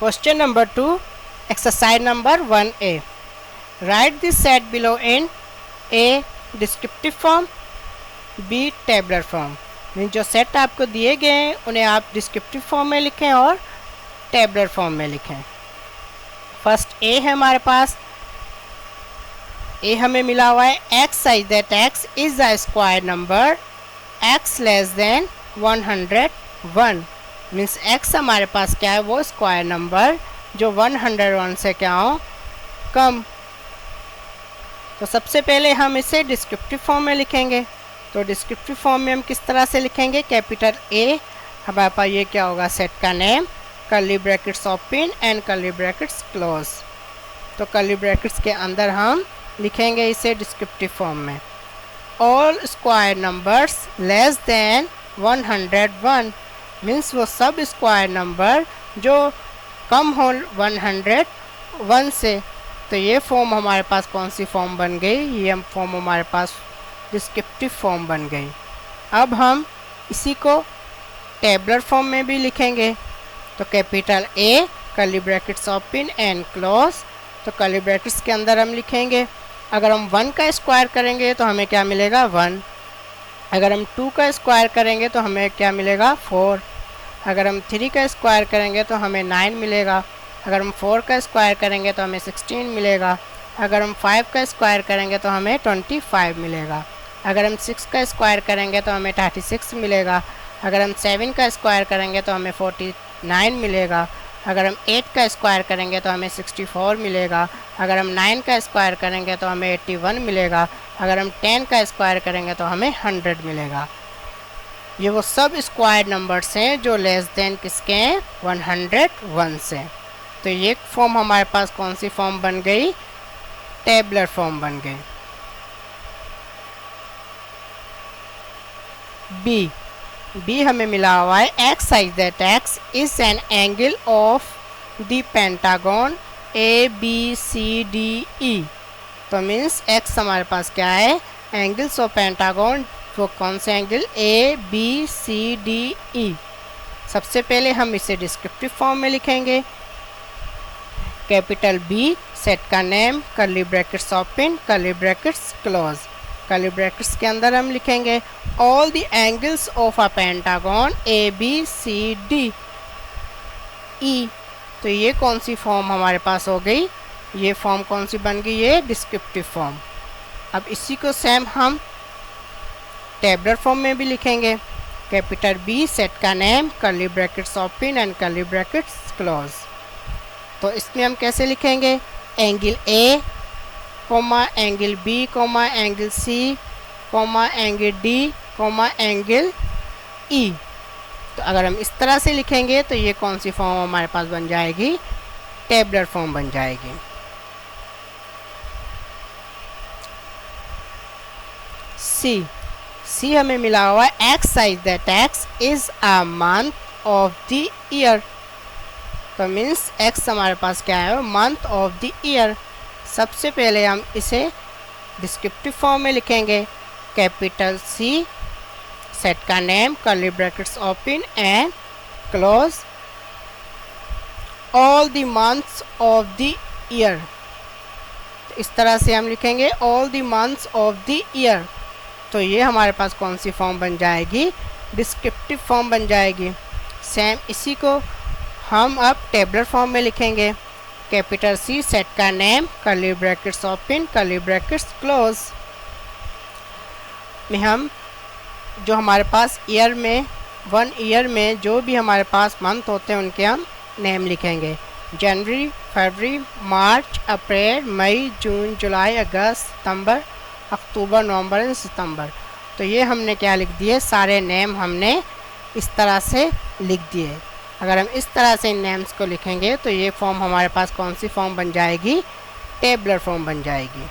Question number 2, exercise number 1A. Write the set below in A. Descriptive form, B. tabular form. Mean जो set आपको दिए गए हैं उन्हें आप डिस्क्रिप्टिव फॉर्म में लिखें और टेबुलर फॉर्म में लिखें। फर्स्ट ए है हमारे पास, ए हमें मिला हुआ है x such that x is a square number x less than 101 means x हमारे पास क्या है, वो स्क्वायर नंबर जो 101 से क्या हो, कम। तो सबसे पहले हम इसे डिस्क्रिप्टिव फॉर्म में लिखेंगे। तो डिस्क्रिप्टिव फॉर्म में हम किस तरह से लिखेंगे, कैपिटल ए हमारे पास ये क्या होगा, सेट का name, curly brackets open and curly brackets close. तो कर्ली ब्रैकेट्स के अंदर हम लिखेंगे इसे डिस्क्रिप्टिव फॉर्म में, all square numbers less than 101 means वो सब स्क्वायर नंबर जो कम हो 101 से। तो ये फॉर्म हमारे पास कौन सी फॉर्म बन गई, ये हम फॉर्म हमारे पास डिस्क्रिप्टिव फॉर्म बन गई। अब हम इसी को टेबुलर फॉर्म में भी लिखेंगे। तो capital A curly brackets open and close. तो कर्ली ब्रैकेट्स के अंदर हम लिखेंगे, अगर हम 1 का स्क्वायर करेंगे तो हमें क्या मिलेगा, 1। अगर हम 2 का स्क्वायर करेंगे तो हमें क्या मिलेगा, 4। अगर हम 3 का स्क्वायर करेंगे तो हमें 9 मिलेगा। अगर हम 4 का स्क्वायर करेंगे तो हमें 16 मिलेगा। अगर हम 5 का स्क्वायर करेंगे तो हमें 25 मिलेगा। अगर हम 6 का स्क्वायर करेंगे तो हमें 36 मिलेगा। अगर हम 7 का स्क्वायर करेंगे तो हमें 49 मिलेगा। अगर हम 8 का स्क्वायर करेंगे तो हमें 64 मिलेगा। अगर हम 9 का स्क्वायर करेंगे तो हमें 81 मिलेगा। अगर हम 10 का स्क्वायर करेंगे तो हमें 100 मिलेगा। ये वो सब स्क्वायर नंबर्स हैं जो लेस देन किसके हैं, 101 से। तो ये फॉर्म हमारे पास कौन सी फॉर्म बन गई, टेबुलर फॉर्म बन गई। बी, बी हमें मिला हुआ है x such that x is an angle of the pentagon ABCDE। तो मीन्स x हमारे पास क्या है, एंगल्स ऑफ पेंटागन, वो कौन से एंगल, ABCDE। सबसे पहले हम इसे डिस्क्रिप्टिव फॉर्म में लिखेंगे, कैपिटल बी सेट का name, curly brackets open curly brackets close. Curly brackets के अंदर हम लिखेंगे all the angles of a pentagon ABCDE। तो ये कौन सी फॉर्म हमारे पास हो गई, ये फॉर्म कौन सी बन गई, ये डिस्क्रिप्टिव फॉर्म। अब इसी को सेम हम टेबुलर फॉर्म में भी लिखेंगे, कैपिटल बी सेट का name, curly brackets open and curly brackets close. तो इसमें हम कैसे लिखेंगे, angle A comma angle B comma angle C comma angle D comma angle E. तो अगर हम इस तरह से लिखेंगे तो ये कौन सी फॉर्म हमारे पास बन जाएगी, टेबुलर फॉर्म बन जाएगी। सी, सी हमें मिला हुआ है x such that x is a month of the year। तो मीन्स x हमारे पास क्या है, मंथ ऑफ द ईयर। सबसे पहले हम इसे डिस्क्रिप्टिव फॉर्म में लिखेंगे, कैपिटल सी सेट का name, curly brackets open and close, all the months of the year. इस तरह से हम लिखेंगे all the months of the year. तो ये हमारे पास कौन सी फॉर्म बन जाएगी, डिस्क्रिप्टिव फॉर्म बन जाएगी। सेम इसी को हम अब टेबुलर फॉर्म में लिखेंगे, कैपिटल सी सेट का name, curly brackets open curly brackets close में हम जो हमारे पास ईयर में 1 ईयर में जो भी हमारे पास मंथ होते हैं उनके हम नेम लिखेंगे, जनवरी, फरवरी, मार्च, अप्रैल, मई, जून, जुलाई, अगस्त, सितंबर, अक्टूबर, नवंबर एंड सितंबर। तो ये हमने क्या लिख दिए, सारे नेम हमने इस तरह से लिख दिए। अगर हम इस तरह से इन नेम्स को लिखेंगे तो ये फॉर्म हमारे पास कौन सी फॉर्म बन जाएगी, टेबुलर फॉर्म बन जाएगी।